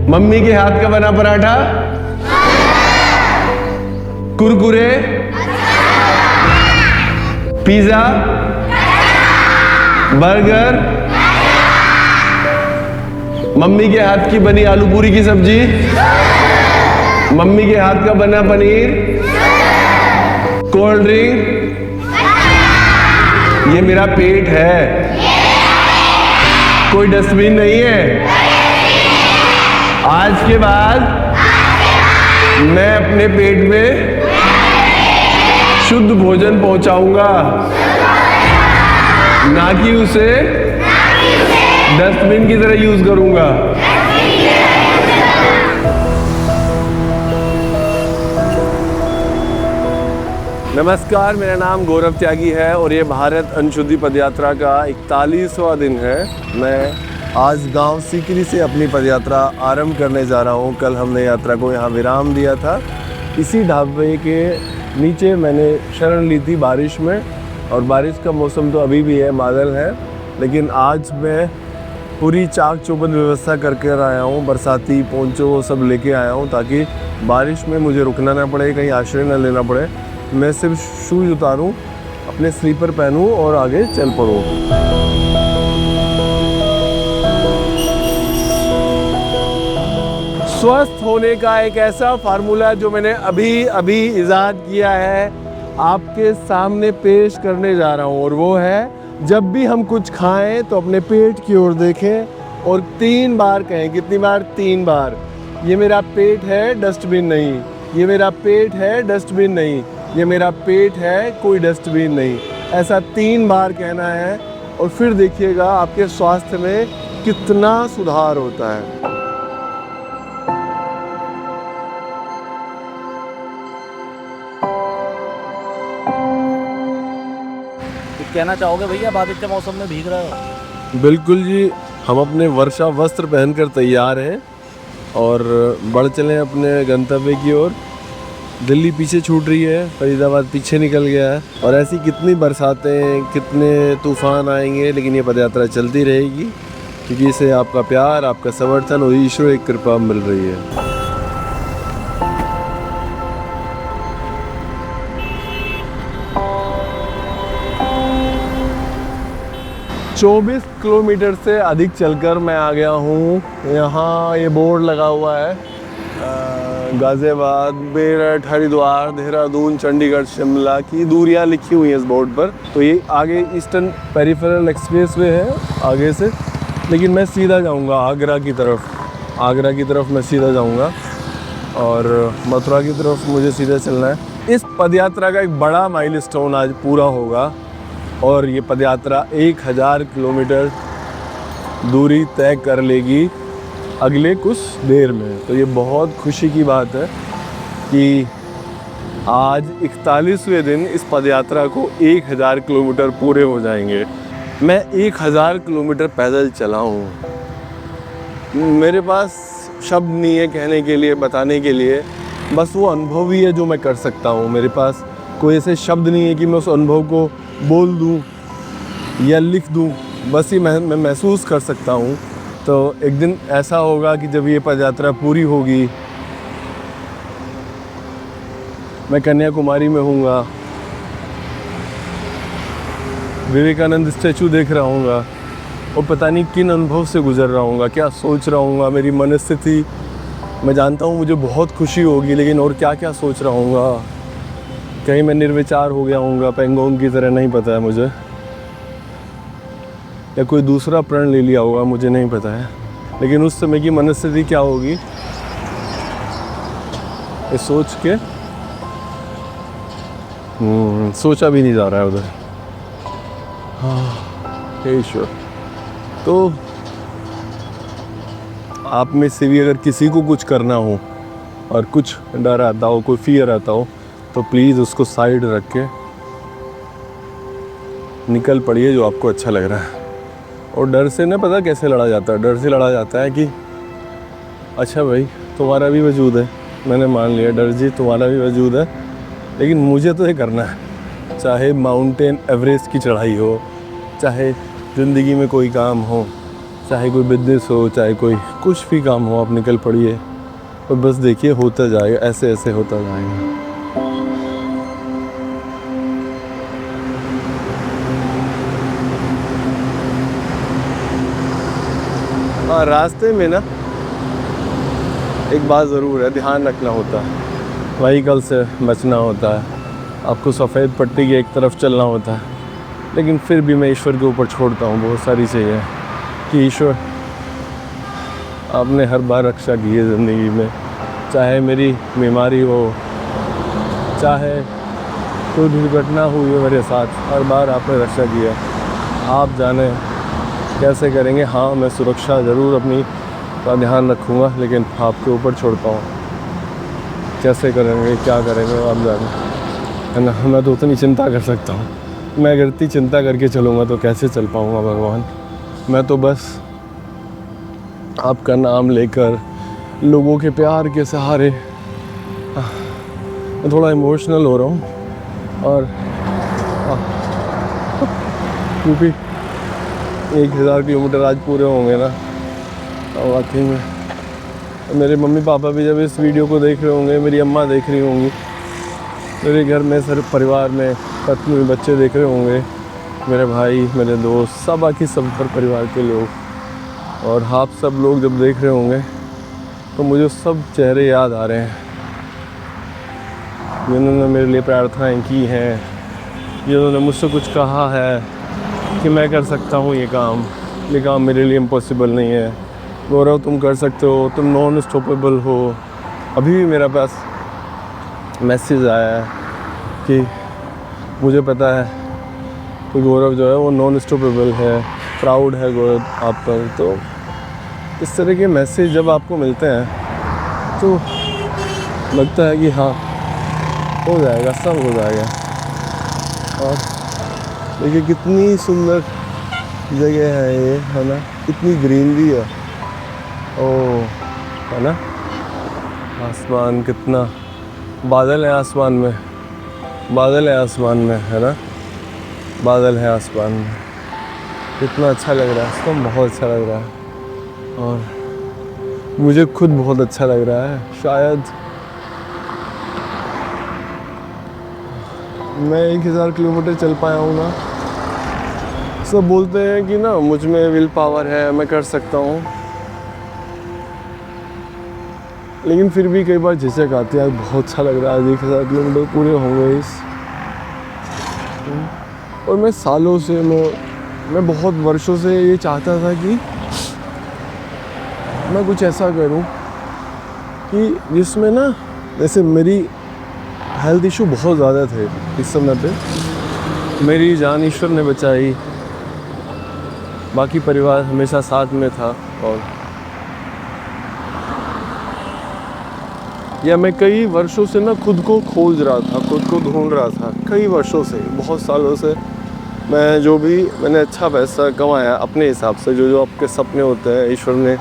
Mummy के हाथ का बना paratha, Kurkure, pizza, burger, mummy के हाथ की बनी आलू पूरी की सब्जी, मम्मी के हाथ का बना पनीर, कोल्ड ड्रिंक। ये मेरा पेट है, कोई डस्टबिन नहीं है। आज के बाद मैं अपने पेट में शुद्ध भोजन पहुंचाऊंगा, ना कि उसे डस्टबिन की तरह यूज करूंगा। नमस्कार, मेरा नाम गौरव त्यागी है और ये भारत अनशुद्धि पदयात्रा का 41वां दिन है। मैं आज गांव सीकरी से अपनी पदयात्रा आरंभ करने जा रहा हूं। कल हमने यात्रा को यहां विराम दिया था। इसी ढाबे के नीचे मैंने शरण ली थी बारिश में, और बारिश का मौसम तो अभी भी है, बादल है, लेकिन आज मैं पूरी चाक चौबंद व्यवस्था करके आया हूँ। बरसाती पोंचो सब लेके आया हूँ ताकि बारिश में मुझे रुकना ना पड़े, कहीं आश्रय ना लेना पड़े। मैं सिर्फ शूज उतारूं, अपने स्लीपर पहनूं और आगे चल पड़ूं। स्वस्थ होने का एक ऐसा फार्मूला जो मैंने अभी इजाद किया है, आपके सामने पेश करने जा रहा हूं। और वो है, जब भी हम कुछ खाएं तो अपने पेट की ओर देखें और 3 बार कहें। कितनी बार? 3 बार। ये मेरा पेट है, डस्टबिन नहीं। ये मेरा पेट है, डस्टबिन नहीं। ये मेरा पेट है, कोई डस्टबिन नहीं। ऐसा 3 बार कहना है और फिर देखिएगा आपके स्वास्थ्य में कितना सुधार होता है। कुछ कहना चाहोगे भैया? बारिश के मौसम में भीग रहे हो। बिल्कुल जी, हम अपने वर्षा वस्त्र पहनकर तैयार हैं और बढ़ चलें अपने गंतव्य की ओर। दिल्ली पीछे छूट रही है, फरीदाबाद पीछे निकल गया है, और ऐसी कितनी बरसातें, कितने तूफान आएंगे, लेकिन ये पदयात्रा चलती रहेगी क्योंकि इसे आपका प्यार, आपका समर्थन और ईश्वर की कृपा मिल रही है। 24 किलोमीटर से अधिक चलकर मैं आ गया हूँ। यहाँ ये बोर्ड लगा हुआ है, गाज़ियाबाद, मेरठ, हरिद्वार, देहरादून, चंडीगढ़, शिमला की दूरियां लिखी हुई हैं इस बोर्ड पर। तो ये आगे ईस्टर्न पेरिफेरल एक्सप्रेसवे है आगे से, लेकिन मैं सीधा जाऊंगा आगरा की तरफ। आगरा की तरफ मैं सीधा जाऊंगा और मथुरा की तरफ मुझे सीधा चलना है। इस पदयात्रा का एक बड़ा माइलस्टोन आज पूरा होगा और ये पदयात्रा 1000 किलोमीटर दूरी तय कर लेगी अगले कुछ देर में। तो ये बहुत खुशी की बात है कि आज 41वें दिन इस पदयात्रा को 1000 किलोमीटर पूरे हो जाएंगे। मैं 1000 किलोमीटर पैदल चला हूँ। मेरे पास शब्द नहीं है कहने के लिए, बताने के लिए, बस वो अनुभव ही है जो मैं कर सकता हूँ। मेरे पास कोई ऐसे शब्द नहीं है कि मैं उस अनुभव को बोल दूँ या लिख दूँ, बस ही मैं महसूस कर सकता हूँ। तो एक दिन ऐसा होगा कि जब ये पदयात्रा पूरी होगी, मैं कन्याकुमारी में हूँगा, विवेकानंद स्टैचू देख रहा हूँगा और पता नहीं किन अनुभव से गुजर रहा हूँगा, क्या सोच रहा हूँगा, मेरी मनस्थिति। मैं जानता हूँ मुझे बहुत खुशी होगी, लेकिन और क्या क्या सोच रहा हूँगा। कहीं मैं निर्विचार हो गया हूँगा पेंगोंग की तरह, नहीं पता है मुझे, या कोई दूसरा प्रण ले लिया होगा, मुझे नहीं पता है। लेकिन उस समय की मनस्थिति क्या होगी, ये सोच के सोचा भी नहीं जा रहा है उधर। हे ईश्वर। तो आप में से भी अगर किसी को कुछ करना हो और कुछ डर आता हो, कोई फियर आता हो, तो प्लीज़ उसको साइड रख के निकल पड़िए जो आपको अच्छा लग रहा है। और डर से ना पता कैसे लड़ा जाता है? डर से लड़ा जाता है कि अच्छा भाई तुम्हारा भी वजूद है, मैंने मान लिया डर जी तुम्हारा भी वजूद है, लेकिन मुझे तो ये करना है। चाहे माउंटेन एवरेस्ट की चढ़ाई हो, चाहे ज़िंदगी में कोई काम हो, चाहे कोई बिजनेस हो, चाहे कोई कुछ भी काम हो, आप निकल पड़िए और बस देखिए होता जाएगा, ऐसे ऐसे होता जाएगा। हाँ, रास्ते में ना एक बात ज़रूर है, ध्यान रखना होता है, व्हीकल से बचना होता है, आपको सफ़ेद पट्टी की एक तरफ चलना होता है। लेकिन फिर भी मैं ईश्वर के ऊपर छोड़ता हूँ बहुत सारी चीज़ें कि ईश्वर आपने हर बार रक्षा की है ज़िंदगी में, चाहे मेरी बीमारी हो, चाहे कोई दुर्घटना हुई हो मेरे साथ, हर बार आपने रक्षा किया। आप जाने कैसे करेंगे। हाँ, मैं सुरक्षा ज़रूर अपनी का ध्यान रखूँगा, लेकिन आपके ऊपर छोड़ता हूँ, कैसे करेंगे, क्या करेंगे, आप जाने, है ना। मैं तो उतनी चिंता कर सकता हूँ, मैं अगर इतनी चिंता करके चलूँगा तो कैसे चल पाऊँगा भगवान। मैं तो बस आपका नाम लेकर, लोगों के प्यार के सहारे, मैं थोड़ा इमोशनल हो रहा हूँ। और क्योंकि 1000 किलोमीटर आज पूरे होंगे ना, और वाकई में मेरे मम्मी पापा भी जब इस वीडियो को देख रहे होंगे, मेरी अम्मा देख रही होंगी, मेरे घर में सर परिवार में पत्नी बच्चे देख रहे होंगे, मेरे भाई, मेरे दोस्त, सब बाकी सब पर परिवार के लोग, और आप सब लोग जब देख रहे होंगे तो मुझे सब चेहरे याद आ रहे हैं जिन्होंने मेरे लिए प्रार्थनाएं की हैं, जिन्होंने मुझसे कुछ कहा है कि मैं कर सकता हूँ ये काम मेरे लिए इम्पॉसिबल नहीं है। गौरव, तुम कर सकते हो, तुम नॉन स्टॉपेबल हो। अभी भी मेरे पास मैसेज आया है कि मुझे पता है कि गौरव जो है वो नॉन स्टॉपेबल है, प्राउड है गौरव आप पर। तो इस तरह के मैसेज जब आपको मिलते हैं तो लगता है कि हाँ, हो जाएगा, सब हो जाएगा। और देखिए कितनी सुंदर जगह है ये, है ना, कितनी ग्रीनरी है, ओ, है ना। आसमान कितना, बादल है आसमान में, बादल है आसमान में, है ना, बादल है आसमान में, कितना अच्छा लग रहा है, इसको बहुत अच्छा लग रहा है। और मुझे खुद बहुत अच्छा लग रहा है। शायद मैं 1000 किलोमीटर चल पाया हूँ ना। सब बोलते हैं कि ना मुझ में विल पावर है, मैं कर सकता हूँ, लेकिन फिर भी कई बार झिझक आती है। बहुत अच्छा लग रहा है, आज 1000 किलोमीटर पूरे होंगे इस, और मैं सालों से, मैं बहुत वर्षों से ये चाहता था कि मैं कुछ ऐसा करूं कि जिसमें ना, जैसे मेरी हेल्थ इशू बहुत ज़्यादा थे इस समय पे, मेरी जान ईश्वर ने बचाई, बाकी परिवार हमेशा साथ में था। और या मैं कई वर्षों से ना खुद को खोज रहा था, खुद को ढूंढ रहा था, कई वर्षों से, बहुत सालों से। मैं जो भी मैंने अच्छा पैसा कमाया अपने हिसाब से, जो आपके सपने होते हैं ईश्वर ने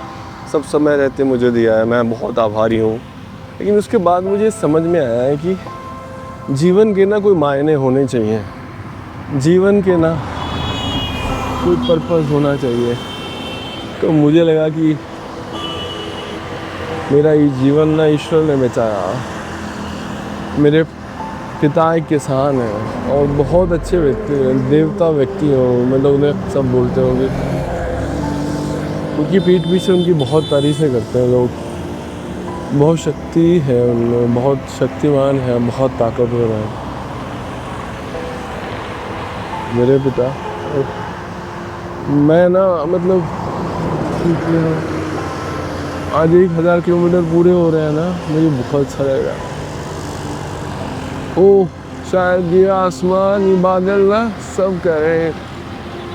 सब समय रहते मुझे दिया है, मैं बहुत आभारी हूँ। लेकिन उसके बाद मुझे समझ में आया है कि जीवन के ना कोई मायने होने चाहिए, जीवन के ना कोई पर्पस होना चाहिए। तो मुझे लगा कि मेरा ये जीवन ना ईश्वर ने बचाया। मेरे पिता एक किसान हैं और बहुत अच्छे व्यक्ति हैं, देवता व्यक्ति हो, मतलब उन्हें सब बोलते होंगे, उनकी पीठ पीछे उनकी बहुत तारीफ़ें करते हैं लोग। बहुत शक्ति है उनमें, बहुत शक्तिमान है, बहुत ताकतवर है मेरे पिता। मैं ना, मतलब आज 1000 किलोमीटर पूरे हो रहे हैं ना, मुझे बहुत अच्छा लग रहा है। ओह, शायद ये आसमान, ये बादल ना सब कह रहे हैं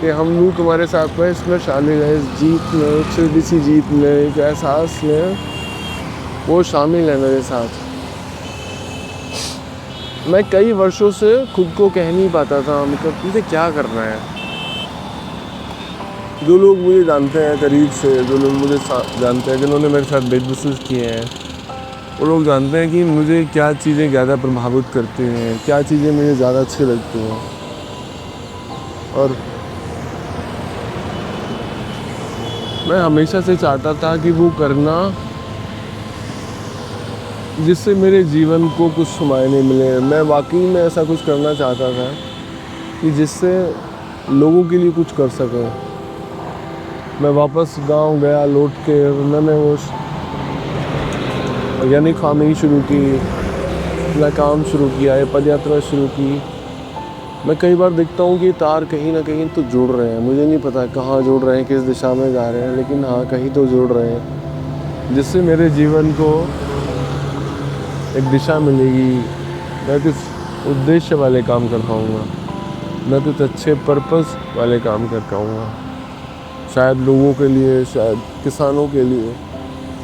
कि हम लोग तुम्हारे साथ में इसमें शामिल है, इस जीत में, एक छोटी सी जीत में, एक एहसास में, वो शामिल है मेरे साथ। मैं कई वर्षों से खुद को कह नहीं पाता था, मतलब मुझे क्या करना है। जो लोग मुझे जानते हैं करीब से, जो लोग मुझे जानते हैं, जिन्होंने मेरे साथ बिजनेस किए हैं, वो लोग जानते हैं कि मुझे क्या चीज़ें ज़्यादा प्रभावित करती हैं, क्या चीज़ें मुझे ज़्यादा अच्छी लगती हैं। और मैं हमेशा से चाहता था कि वो करना जिससे मेरे जीवन को कुछ मायने मिले। मैं वाकई में ऐसा कुछ करना चाहता था कि जिससे लोगों के लिए कुछ कर सकें। मैं वापस गांव गया, लौट के मैंने वो यानी फार्मिंग शुरू की, अपना काम शुरू किया, ये पदयात्रा शुरू की। मैं कई बार देखता हूँ कि तार कहीं ना कहीं तो जुड़ रहे हैं, मुझे नहीं पता कहाँ जुड़ रहे हैं, किस दिशा में जा रहे हैं, लेकिन हाँ कहीं तो जुड़ रहे हैं, जिससे मेरे जीवन को एक दिशा मिलेगी। मैं कुछ उद्देश्य वाले काम कर पाऊँगा, मैं कुछ अच्छे पर्पस वाले काम कर पाऊँगा, शायद लोगों के लिए, शायद किसानों के लिए।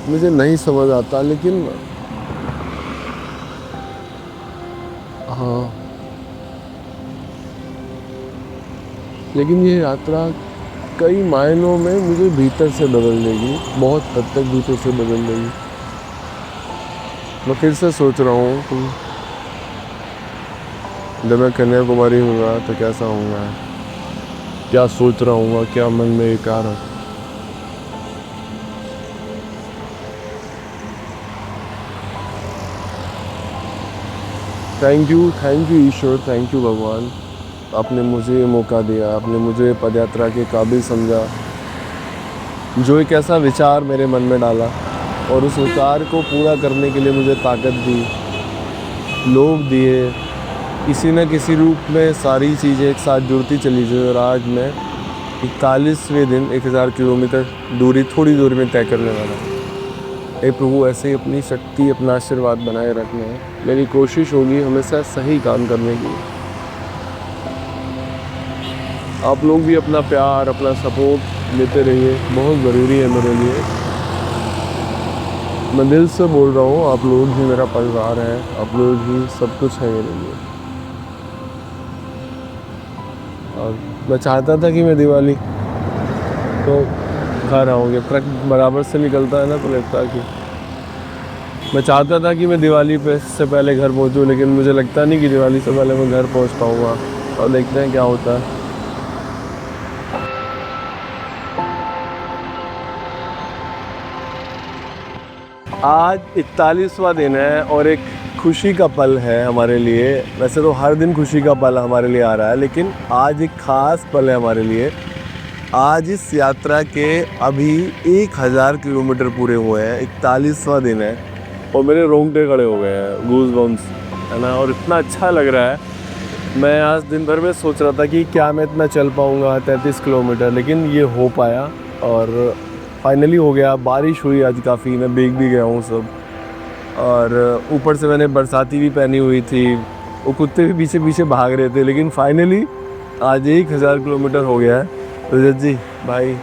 मुझे नहीं समझ आता, लेकिन हाँ, लेकिन ये यात्रा कई मायनों में मुझे भीतर से बदल देगी, बहुत हद तक भीतर से बदल देगी। मैं फिर से सोच रहा हूँ कि जब मैं कन्याकुमारी हूँगा तो कैसा होऊंगा, क्या सोच रहा हूँ, क्या मन में एक आ रहा। Thank you Ishwar, thank you भगवान। आपने मुझे ये मौका दिया, आपने मुझे पदयात्रा के काबिल समझा, जो एक ऐसा विचार मेरे मन में डाला और उस विचार को पूरा करने के लिए मुझे ताकत दी, लोग दिए, किसी न किसी रूप में सारी चीज़ें एक साथ जुड़ती चली गई। और आज मैं 41वें दिन 1000 किलोमीटर दूरी थोड़ी दूर में तय करने वाला हूँ। हे प्रभु, ऐसे ही अपनी शक्ति, अपना आशीर्वाद बनाए रखना है। मेरी कोशिश होगी हमेशा सही काम करने की। आप लोग भी अपना प्यार, अपना सपोर्ट लेते रहिए, बहुत ज़रूरी है मेरे लिए। मैं दिल से बोल रहा हूँ, आप लोग ही मेरा परिवार है, आप लोग ही सब कुछ है मेरे लिए। और मैं चाहता था कि मैं दिवाली तो घर आऊँगे, ट्रक बराबर से निकलता है ना, तो लगता है कि मैं चाहता था कि मैं दिवाली पे से पहले घर पहुँचूँ, लेकिन मुझे लगता नहीं कि दिवाली से पहले मैं घर पहुँच पाऊँगा। और देखते हैं क्या होता है। आज 41वां दिन है और एक खुशी का पल है हमारे लिए। वैसे तो हर दिन खुशी का पल हमारे लिए आ रहा है, लेकिन आज एक ख़ास पल है हमारे लिए। आज इस यात्रा के अभी 1000 किलोमीटर पूरे हुए हैं, 41वां दिन है और मेरे रोंगटे खड़े हो गए हैं, गूज बम्स है ना। और इतना अच्छा लग रहा है। मैं आज दिन भर में सोच रहा था कि क्या मैं इतना चल पाऊँगा 33 किलोमीटर, लेकिन ये हो पाया और फाइनली हो गया। बारिश हुई आज काफ़ी, मैं भीग भी गया हूँ सब, और ऊपर से मैंने बरसाती भी पहनी हुई थी, वो कुत्ते भी पीछे पीछे भाग रहे थे। लेकिन फाइनली आज 1000 किलोमीटर हो गया है। रजत जी भाई।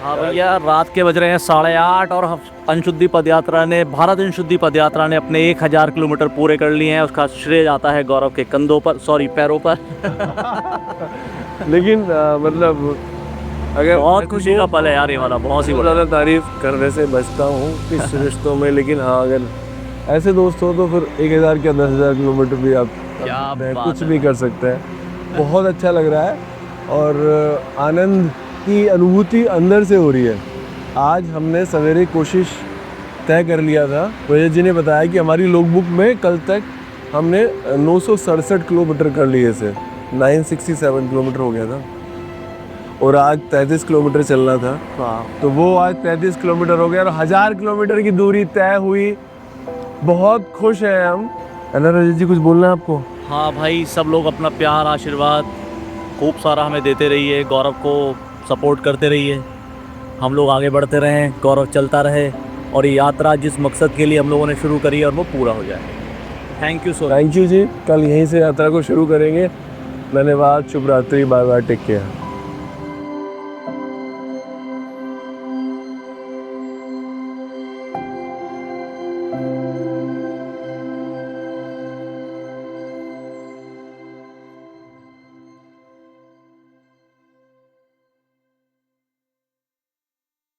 हाँ भैया, रात के बज रहे हैं 8:30 और अंशुद्धि पदयात्रा ने, भारत अंशुद्धि पदयात्रा ने अपने 1000 किलोमीटर पूरे कर लिए हैं। उसका श्रेय जाता है गौरव के कंधों पर, सॉरी पैरों पर। लेकिन मतलब अगर बहुत खुशी का पल है यार ये वाला, बहुत ही ज़्यादा तारीफ करने से बचता हूँ इस रिश्तों में, लेकिन हाँ अगर ऐसे दोस्त हो तो फिर 1000 क्या 10,000 किलोमीटर भी आप कुछ भी कर सकते हैं। बहुत अच्छा लग रहा है और आनंद की अनुभूति अंदर से हो रही है। आज हमने सवेरे कोशिश तय कर लिया था, रजत जी ने बताया कि हमारी लॉगबुक में कल तक हमने 967 किलोमीटर कर लिए थे, 967 किलोमीटर हो गया था और आज 33 किलोमीटर चलना था। तो वो आज 33 किलोमीटर हो गया और 1000 किलोमीटर की दूरी तय हुई। बहुत खुश हैं हम, है ना रजत जी? कुछ बोलना है आपको? हाँ भाई, सब लोग अपना प्यार, आशीर्वाद खूब सारा हमें देते रहिए, गौरव को सपोर्ट करते रहिए, हम लोग आगे बढ़ते रहें, गौरव चलता रहे और ये यात्रा जिस मकसद के लिए हम लोगों ने शुरू करी है और वो पूरा हो जाए। Thank you so much. Thank you ji. कल यहीं से यात्रा को शुरू करेंगे। धन्यवाद, शुभ रात्रि, बाय बाय, टेक केयर।